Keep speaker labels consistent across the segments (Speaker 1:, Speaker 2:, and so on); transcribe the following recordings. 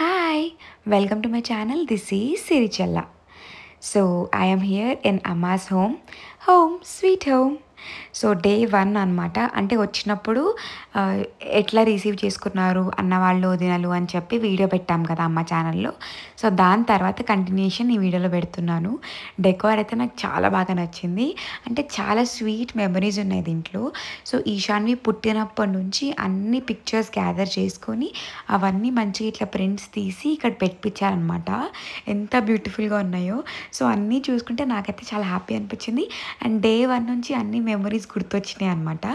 Speaker 1: Hi, welcome to my channel. This is Sirichella. So I am here in Amma's home, sweet home. So day 1 అనమాట. అంటే వచ్చినప్పుడు ఎట్లా receive చేసుకున్నారు అన్నవాళ్ళు వదినలు అని చెప్పి వీడియో పెట్టాం కదా అమ్మ ఛానల్లో. సో దాని తర్వాత కంటిన్యూషన్ ఈ వీడియోలో పెడుతున్నాను. డెకోర్ అయితే నాకు చాలా బాగా నచ్చింది. అంటే చాలా స్వీట్ మెమరీస్ ఉన్నాయి దీంట్లో. సో ఈశాన్వి పుట్టినప్పటి నుంచి అన్ని పిక్చర్స్ గ్యాదర్ చేసుకొని అవన్నీ మంచిగా ఇట్లా ప్రింట్స్ తీసి ఇక్కడ పెట్టించారనమాట. ఎంత బ్యూటిఫుల్గా ఉన్నాయో. సో అన్నీ చూసుకుంటే నాకైతే చాలా హ్యాపీ అనిపించింది. అండ్ డే 1 నుంచి అన్ని మెమరీస్ గుర్తొచ్చినాయి అనమాట.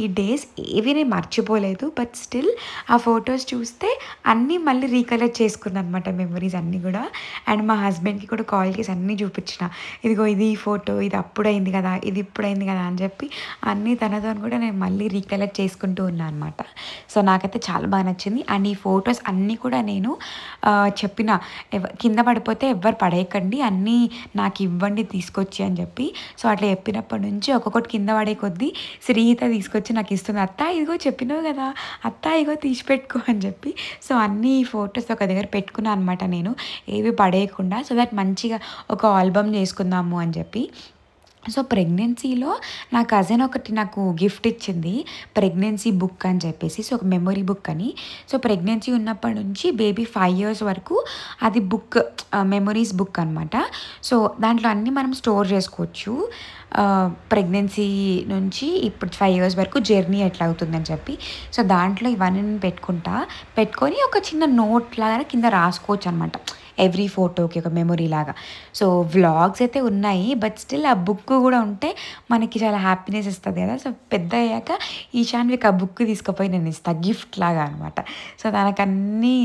Speaker 1: ఈ డేస్ ఏవి నేను మర్చిపోలేదు, బట్ స్టిల్ ఆ ఫొటోస్ చూస్తే అన్నీ మళ్ళీ రీకలెక్ట్ చేసుకున్నాను అనమాట మెమరీస్ అన్నీ కూడా. అండ్ మా హస్బెండ్కి కూడా కాల్ చేసి అన్నీ చూపించిన, ఇదిగో ఇది ఈ ఫోటో, ఇది అప్పుడైంది కదా, ఇది ఇప్పుడైంది కదా అని చెప్పి అన్నీ తనతో కూడా నేను మళ్ళీ రీకలెక్ట్ చేసుకుంటూ ఉన్నాను అనమాట. సో నాకైతే చాలా బాగా నచ్చింది. అండ్ ఈ ఫొటోస్ అన్నీ కూడా నేను చెప్పిన కింద పడిపోతే ఎవ్వరు పడేయకండి, అన్నీ నాకు ఇవ్వండి తీసుకొచ్చి అని చెప్పి. సో అట్లా చెప్పినప్పటి నుంచి ఒక్కొక్కటి కింద పడే కొద్దీ శ్రీహిత తీసుకొచ్చి నాకు ఇస్తుంది. అత్త ఇదిగో చెప్పినావు కదా, అత్త ఇగో తీసి పెట్టుకో అని చెప్పి. సో అన్నీ ఫొటోస్ ఒక దగ్గర పెట్టుకున్నాను అనమాట నేను, ఏవి పడేయకుండా. సో దట్ మంచిగా ఒక ఆల్బమ్ చేసుకుందాము అని చెప్పి. సో ప్రెగ్నెన్సీలో నా కజిన్ ఒకటి నాకు గిఫ్ట్ ఇచ్చింది, ప్రెగ్నెన్సీ బుక్ అని చెప్పేసి. సో ఒక మెమొరీ బుక్ అని. సో ప్రెగ్నెన్సీ ఉన్నప్పటి నుంచి బేబీ 5 years వరకు అది బుక్, మెమొరీస్ బుక్ అనమాట. సో దాంట్లో అన్నీ మనం స్టోర్ చేసుకోవచ్చు. ప్రెగ్నెన్సీ నుంచి ఇప్పుడు 5 years వరకు జర్నీ ఎట్లా అవుతుందని చెప్పి. సో దాంట్లో ఇవన్నీ పెట్టుకొని ఒక చిన్న నోట్ లాగా కింద రాసుకోవచ్చు అనమాట, ఎవ్రీ ఫోటోకి ఒక మెమొరీ లాగా. సో వ్లాగ్స్ అయితే ఉన్నాయి, బట్ స్టిల్ ఆ బుక్ కూడా ఉంటే మనకి చాలా హ్యాపీనెస్ ఇస్తుంది కదా. సో పెద్ద అయ్యాక ఈశాన్వికి ఆ బుక్ తీసుకుపోయి నేను ఇస్తాను గిఫ్ట్ లాగా అనమాట. సో దానికన్నీ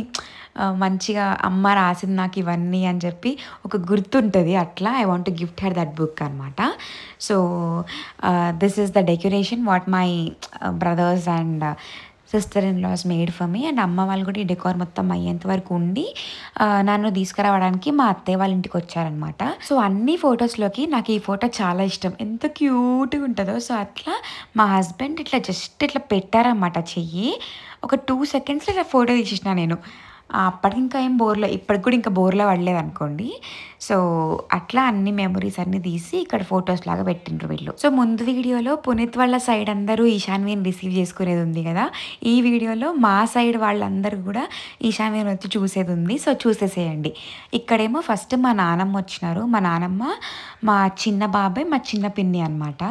Speaker 1: మంచిగా అమ్మ రాసింది నాకు ఇవన్నీ అని చెప్పి ఒక గుర్తుంటుంది. అట్లా I want to gift her that book అనమాట. So this is the decoration what my brothers and sister in laws made for me. And అమ్మ వాళ్ళు కూడా ఈ డెకోర్ మొత్తం అయ్యేంత వరకు ఉండి నన్ను తీసుకురావడానికి మా అత్తయ్య వాళ్ళ ఇంటికి వచ్చారనమాట. సో అన్ని ఫొటోస్లోకి నాకు ఈ ఫోటో చాలా ఇష్టం, ఎంత క్యూట్గా ఉంటుందో. సో అట్లా మా హస్బెండ్ ఇట్లా జస్ట్ ఇట్లా పెట్టారనమాట చెయ్యి. ఒక 2 secondsలో ఇట్లా ఫోటో తీసేసిన నేను. అప్పటికి ఇంకా ఏం ఇప్పటికి కూడా ఇంకా బోర్లో పడలేదు అనుకోండి. సో అట్లా అన్ని మెమరీస్ అన్నీ తీసి ఇక్కడ ఫొటోస్ లాగా పెట్టిండ్రు వీళ్ళు. సో ముందు వీడియోలో పునీత్ వాళ్ళ సైడ్ అందరూ ఈశాన్విని రిసీవ్ చేసుకునేది ఉంది కదా, ఈ వీడియోలో మా సైడ్ వాళ్ళందరూ కూడా ఈశాన్విని వచ్చి చూసేది ఉంది. సో చూసేసేయండి. ఇక్కడేమో ఫస్ట్ మా నానమ్మ వచ్చినారు. మా నానమ్మ, మా చిన్న బాబాయ్, మా చిన్న పిన్ని అనమాట.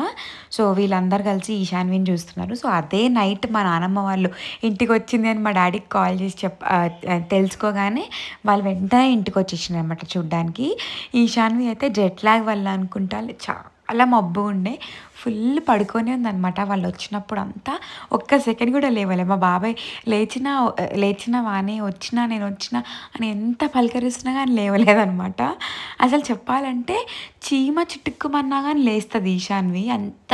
Speaker 1: సో వీళ్ళందరూ కలిసి ఈశాన్విని చూస్తున్నారు. సో అదే నైట్ మా నానమ్మ వాళ్ళు ఇంటికి వచ్చింది అని మా డాడీకి కాల్ చేసి తెలుసుకోగానే వాళ్ళు వెంటనే ఇంటికి వచ్చేసినారు అనమాట చూడ్డానికి. ఈశాన్వి అయితే జెట్ లాగ్ వల్ల అనుకుంటా చాలా మబ్బు ఉండే, ఫుల్ పడుకొని ఉందనమాట. వాళ్ళు వచ్చినప్పుడు అంతా ఒక్క సెకండ్ కూడా లేవలే. మా బాబాయ్ లేచినా వానే వచ్చినా నేను వచ్చినా అని ఎంత పలకరిస్తున్నా కానీ లేవలేదనమాట. అసలు చెప్పాలంటే చీమ చిట్టుక్కుమన్నా కానీ లేస్తుంది ఈశాన్వి. అంత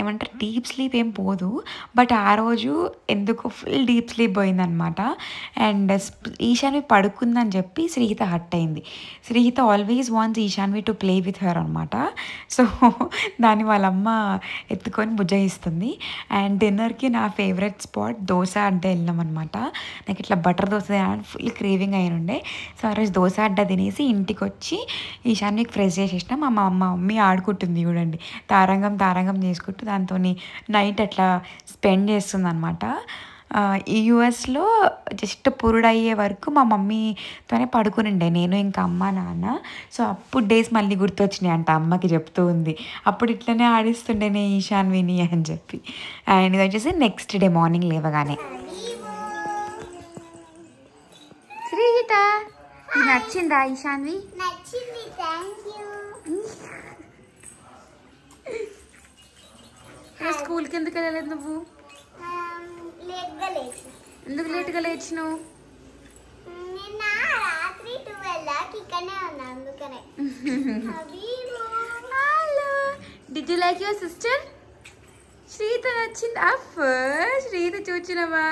Speaker 1: ఏమంటారు, డీప్ స్లీప్ ఏం పోదు, బట్ ఆ రోజు ఎందుకు ఫుల్ డీప్ స్లీప్ పోయిందనమాట. అండ్ ఈశాన్వి పడుకుందని చెప్పి శ్రీహిత హట్ అయింది. Srihitha always wants Eshanvi to play with her అనమాట. సో దాన్ని వాళ్ళమ్మ ఎత్తుకొని బుజ్జగిస్తుంది. అండ్ డిన్నర్కి నా ఫేవరెట్ స్పాట్ దోశ అడ్డ వెళ్ళినాం అనమాట. నాకు ఇట్లా బటర్ దోశ తినాలని ఫుల్ క్రేవింగ్ అయి ఉండే. సో ఆ రోజు దోశ అడ్డ తినేసి ఇంటికి వచ్చి ఈశాన్వికి ఫ్రెష్ చేసేసినాం. మా మమ్మీ ఆడుకుంటుంది చూడండి, తారంగం చేసుకుంటూ దాంతో నైట్ అట్లా స్పెండ్ చేస్తుంది అనమాట. ఈ యూఎస్లో జస్ట్ పురుడయ్యే వరకు మా మమ్మీతోనే పడుకునిండే నేను, ఇంకా అమ్మ నాన్న. సో అప్పుడు డేస్ మళ్ళీ గుర్తొచ్చినాయి అంట, అమ్మకి చెప్తూ ఉంది అప్పుడు ఇట్లనే ఆడిస్తుండేనే ఈశాన్విని అని చెప్పి. అండ్ ఇది వచ్చేసి నెక్స్ట్ డే మార్నింగ్ లేవగానే. శ్రీహిత నచ్చిందా ఈశాన్వి? స్కూల్కి ఎందుకు వెళ్ళలేదు నువ్వు? ఎందుకు లేట్గా లేచినావు? Did you like your sister? Sritha నచ్చింది. శ్రీత చూచినవా?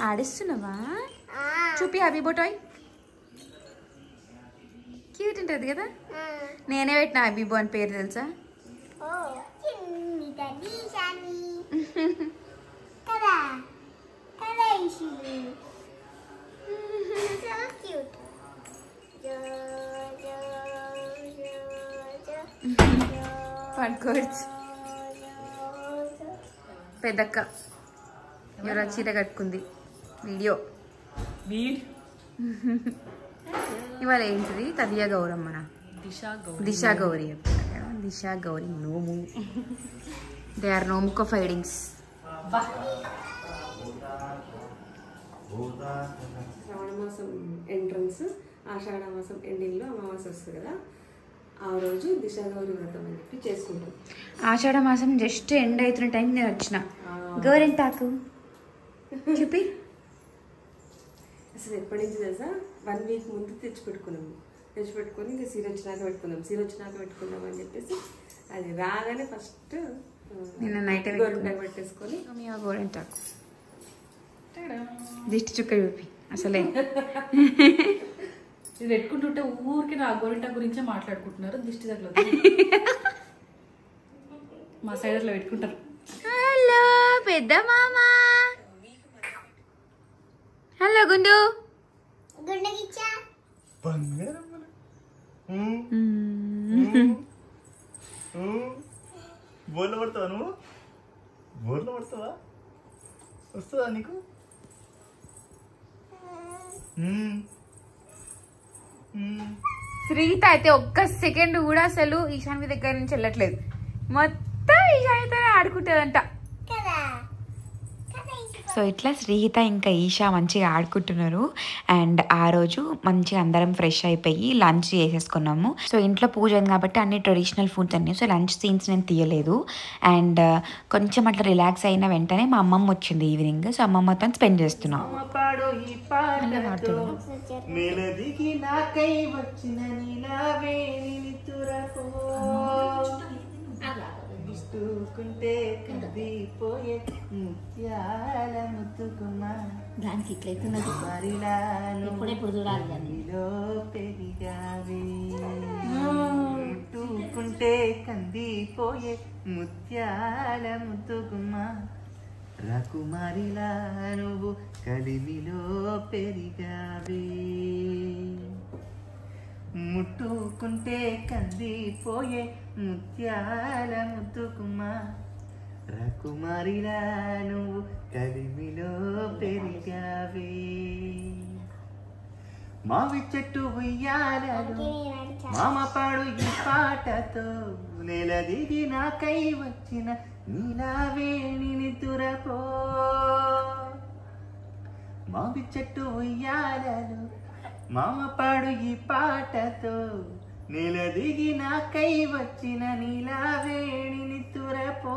Speaker 1: ఆడిస్తున్నావా? చూపి హబీబో టాయ్. క్యూట్ ఉంటుంది కదా. నేనే పెట్టిన హబీబో అని పేరు తెలుసా? పట్టుకోవచ్చు. పెద్దక్క ఎవరో చీర కట్టుకుంది. వీడియో ఇవాళ ఏంటిది? తదియా గౌరమ్మన దిశా గౌరీ. దిశా గౌరీ నోము. They are నోముకో ఫైడింగ్స్.
Speaker 2: శ్రావణ మాసం ఎంట్రన్స్, ఆషాఢ మాసం ఎండింగ్లో అమావాస్య వస్తుంది కదా, ఆ రోజు దిశా గౌరీ వ్రతం అని చెప్పి చేసుకుంటాం.
Speaker 1: ఆషాఢ మాసం జస్ట్ ఎండ్ అవుతున్న టైం నేను వచ్చిన. గోరెంటాకు చూపి.
Speaker 2: అసలు ఎప్పటి నుంచి తెలుసా, 1 వీక్ ముందు తెచ్చిపెట్టుకున్నాము. తెచ్చిపెట్టుకొని ఇంకా సీర వచ్చినాక పెట్టుకుందాం, సీర వచ్చినాక పెట్టుకుందాం అని చెప్పేసి అది రాగానే ఫస్ట్
Speaker 1: నిన్న నైట్
Speaker 2: గోరింటాకు పెట్టేసుకొని
Speaker 1: గోరెంటాకు దిష్టి చుక్క చూపి. అసలే
Speaker 3: ఇది పెట్టుకుంటుంటే ఊరికి నా గోరింటా గురించే మాట్లాడుకుంటున్నారు. దిష్టి దగ్గర మా సైడ్ అట్లా పెట్టుకుంటారు.
Speaker 1: హలో పెద్ద మామ. హలో గుండు.
Speaker 4: బోర్లో పడతావా నువ్వు? బోర్లో పడతావా? వస్తుందా నీకు?
Speaker 1: శ్రీత అయితే ఒక్క సెకండ్ కూడా అసలు ఈశాన్వి దగ్గర నుంచి వెళ్ళట్లేదు. మొత్తం ఈశాన్యతో ఆడుకుంటుందంట. సో ఇట్లా శ్రీహిత ఇంకా ఈషా మంచిగా ఆడుకుంటున్నారు. అండ్ ఆ రోజు మంచిగా అందరం ఫ్రెష్ అయిపోయి లంచ్ చేసేసుకున్నాము. సో ఇంట్లో పూజ అయింది కాబట్టి అన్ని ట్రెడిషనల్ ఫుడ్స్ అన్నీ. సో లంచ్ సీన్స్ నేను తీయలేదు. అండ్ కొంచెం అట్లా రిలాక్స్ అయిన వెంటనే మా అమ్మమ్మ వచ్చింది ఈవినింగ్. సో అమ్మమ్మతో స్పెండ్ చేస్తున్నాం.
Speaker 5: దానికి ఇట్లయితున్నది ఎప్పుడెప్పుడు చూడాలి
Speaker 4: ముట్టుకుంటే కందిపోయే ముత్యాల ముద్దుకుమా, రాకుమారిలా నువ్వు కలిమిలో పెరిగావే. ముట్టుకుంటే కందిపోయే ముత్యాల ముద్దుకుమా, రాకుమారిలా నువ్వు కలిమిలో పెరిగావే. మావి చెట్టు ఉయ్యాలలో మామ పాడు ఈ పాటతో, నెల దిగి నాకై వచ్చిన నీలావేణిని తురపో. మావి చెట్టు ఉయ్యాలలో మామ పాడు ఈ పాటతో, నెల దిగి నాకై వచ్చిన నీలావేణిని తురపో.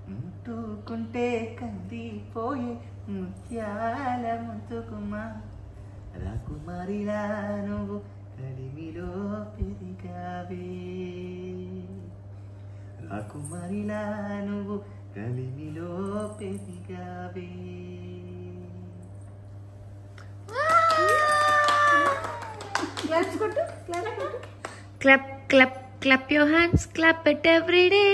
Speaker 4: ముట్టుకుంటే కందిపోయే ముత్యాల ముద్దుకుమా, రాకుమారిలా నువ్వు కలిమిలో పెరిగావే. రాకుమారిలా నువ్వు కలిమిలో పెరిగావే.
Speaker 1: Clap clap clap your hands, clap it every day.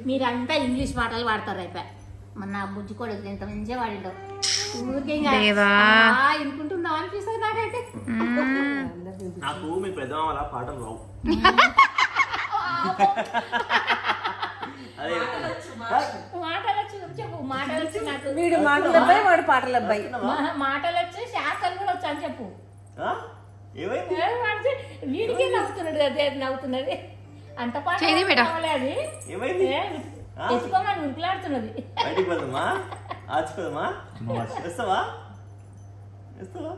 Speaker 5: మీరంతా ఇంగ్లీష్ పాటలు పాడతారు. అయిపోయి మన బుజ్జి కూడా ఎంత మంచిగా వాడిండో. ఊరికే వినుకుంటుందాం అనిపిస్తుంది నాకైతే.
Speaker 4: నాకు మీ పెద్దమ్మ వాళ్ళ పాటలు రావు.
Speaker 5: మాటలొచ్చు చెప్పు. మాటలొచ్చు నాకు.
Speaker 2: వీడు మాటల అబ్బాయి, వాడు పాటల అబ్బాయి.
Speaker 5: మాటలొచ్చు, శాస్త్రాలు కూడా వచ్చా అని చెప్పు.
Speaker 4: ఏమైంది?
Speaker 5: వీడికి నవ్వుతున్నాడు, అదే నవ్వుతున్నది. అంత పాట అది తెచ్చుకోమని ఉంకులాడుతున్నది.
Speaker 4: బయటికి పోదామా? ఆచుకోదమ్మా? వస్తావా? వస్తావా?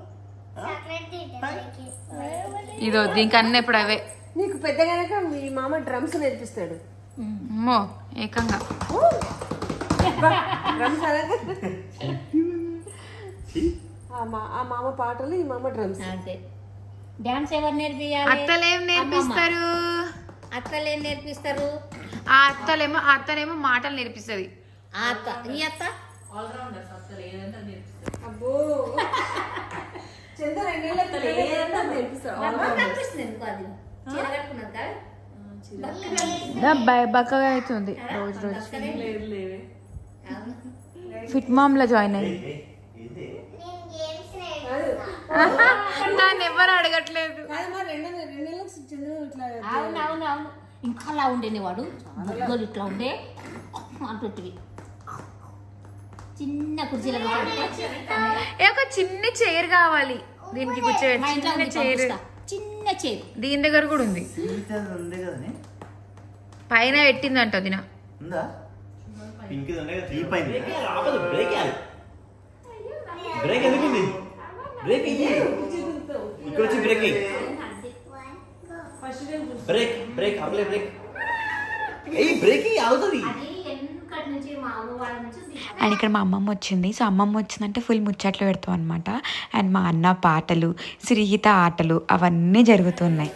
Speaker 1: ఇదో దీనికి అన్నీ ఇప్పుడు అవే.
Speaker 2: నీకు పెద్దగానే మీ మామ డ్రమ్స్ నేర్పిస్తాడు.
Speaker 1: అమ్మో ఏకంగా
Speaker 2: డ్రమ్స్ అనగా ఆ మామ పాటలు, ఈ మామ డ్రమ్స్.
Speaker 5: అంతే. డాన్స్ ఎవరు నేర్పియాలి?
Speaker 1: అత్తలేం నేర్పిస్తారు.
Speaker 5: అత్తలేం నేర్పిస్తారు?
Speaker 1: ఆ అత్తనేమో మాటలు నేర్పిస్తుంది.
Speaker 5: ఆ అత్త, ఈ అత్త
Speaker 2: అబ్బో చంద్ర
Speaker 1: బక్కగా అవుతుంది రోజు రోజు. ఫిట్ మామ్ లో జాయిన్ అయ్యి నన్ను ఎవరు అడగట్లేదు.
Speaker 5: అవును ఇంకా అలా ఉండేది వాడు బుగ్గలు ఇట్లా ఉండే అంటుంటివి చిన్న కుర్చీలో
Speaker 1: ఒక చిన్న చైర్ కావాలి దీనికి కూర్చోబెట్టి. చిన్న చైర్,
Speaker 5: చిన్న చైర్
Speaker 1: దీని దగ్గర కూడా ఉంది. పైన పెట్టిందంట దిన.
Speaker 4: బ్రేక్ ఎందుకుంది? బ్రేక్ ఇక్కడ వచ్చి break break break apply break break అవుతుంది.
Speaker 1: అండ్ ఇక్కడ మా అమ్మమ్మ వచ్చింది. సో అమ్మమ్మ వచ్చిందంటే ఫుల్ ముచ్చట్లు పెడతాం అనమాట. అండ్ మా అన్న పాటలు, శ్రీగీత ఆటలు అవన్నీ జరుగుతున్నాయి.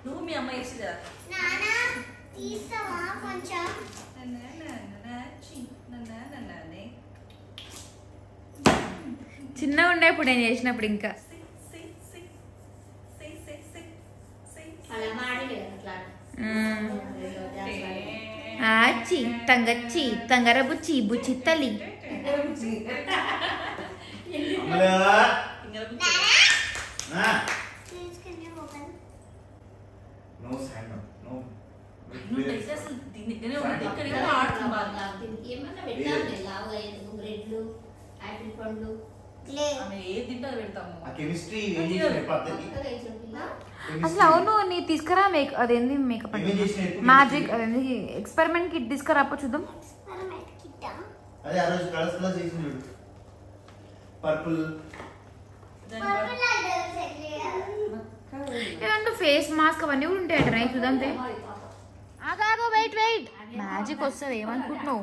Speaker 3: నువ్వు మీ అమ్మ వేసేదా
Speaker 1: చిన్నగా ఉండే ఇప్పుడు నేను చేసినప్పుడు ఇంకా తంగచ్చి తంగరబుచ్చి బుచ్చి తల్లి. అసలు అవును నీ తీసుకురా అదేంది మేకప్ మ్యాజిక్ అదేంది ఎక్స్పెరిమెంట్ కిట్ తీసుకురా చూద్దాం. ఏదంటే ఫేస్ మాస్క్ అవన్నీ కూడా ఉంటాయట రైట్ చూద్దాం. వెయిట్ వెయిట్ మ్యాజిక్ వస్తుంది ఏమనుకుంటున్నావు?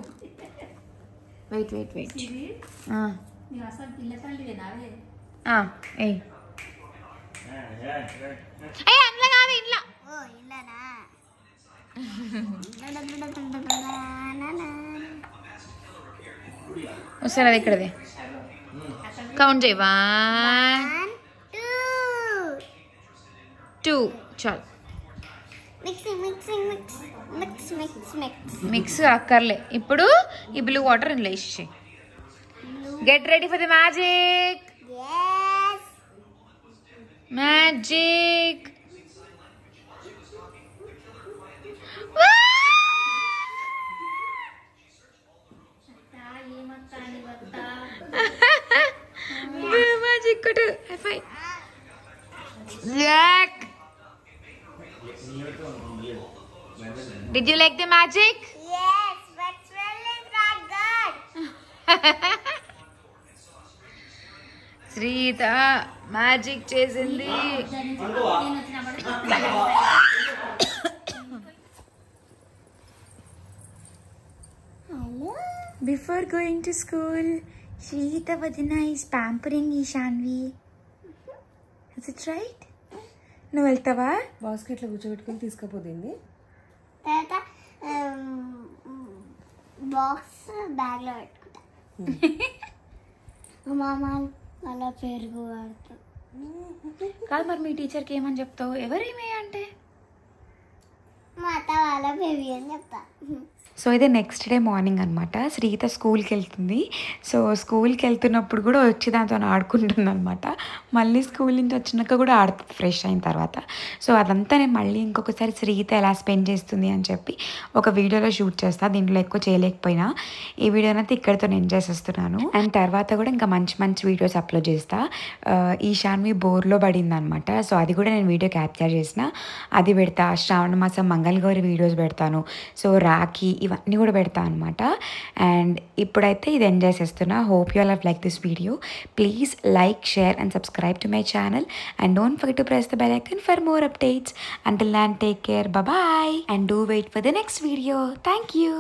Speaker 1: వెయిట్ వెయిట్ వెయిట్ అందులో కాదు ఇంట్లో వస్తుంది అది ఇక్కడదే. కౌంట్ చేయి 1 2 చాలు. మిక్స్ అక్కర్లే. ఇప్పుడు ఈ బ్లూ వాటర్ ఇందులో వేసి get ready for the magic. Magic magic కొట్టు. Hi Jack Did you like the magic?
Speaker 6: Yes, but smell is not good.
Speaker 1: Sritha magic చేసింది. Before going to school, Shrita Vadina is pampering Ishanvi. Is it right? నువ్వు వెళ్తావా?
Speaker 2: బాస్కెట్లో కూర్చోబెట్టుకుని తీసుకుపోతుంది.
Speaker 6: తర్వాత box బ్యాగ్లో పెట్టుకుంటా. మామ అలా పెరుగు వాడుతాం.
Speaker 1: కాదు మరి మీ టీచర్కి ఏమని చెప్తావు? ఎవరేమే అంటే
Speaker 6: మా అత్త వాళ్ళ బేబీ అని చెప్తా.
Speaker 1: సో ఇది నెక్స్ట్ డే మార్నింగ్ అనమాట. శ్రీత స్కూల్కి వెళ్తుంది. సో స్కూల్కి వెళ్తున్నప్పుడు కూడా వచ్చి దాంతో ఆడుకుంటుంది అనమాట. మళ్ళీ స్కూల్ నుంచి వచ్చినాక కూడా ఆడుతుంది ఫ్రెష్ అయిన తర్వాత. సో అదంతా నేను మళ్ళీ ఇంకొకసారి శ్రీత ఎలా స్పెండ్ చేస్తుంది అని చెప్పి ఒక వీడియోలో షూట్ చేస్తాను. దీంట్లో ఎక్కువ చేయలేకపోయినా ఈ వీడియోని అయితే ఇక్కడితో నేను చేసేస్తున్నాను. అండ్ తర్వాత కూడా ఇంకా మంచి మంచి వీడియోస్ అప్లోడ్ చేస్తా. ఈశాన్వి బోర్లో పడింది అనమాట. సో అది కూడా నేను వీడియో క్యాప్చర్ చేసిన, అది పెడతా. శ్రావణ మాసం మంగళగౌరి వీడియోస్ పెడతాను. సో రాఖీ ఇవన్నీ కూడా పెడతా అనమాట. అండ్ ఇప్పుడైతే ఇది ఎంజాయ్ చేస్తున్నా. Hope you all have like this video. Please like, share and subscribe to my channel and don't forget to press the bell icon for more updates. Until then, take care, bye bye, and do wait for the next video. Thank you.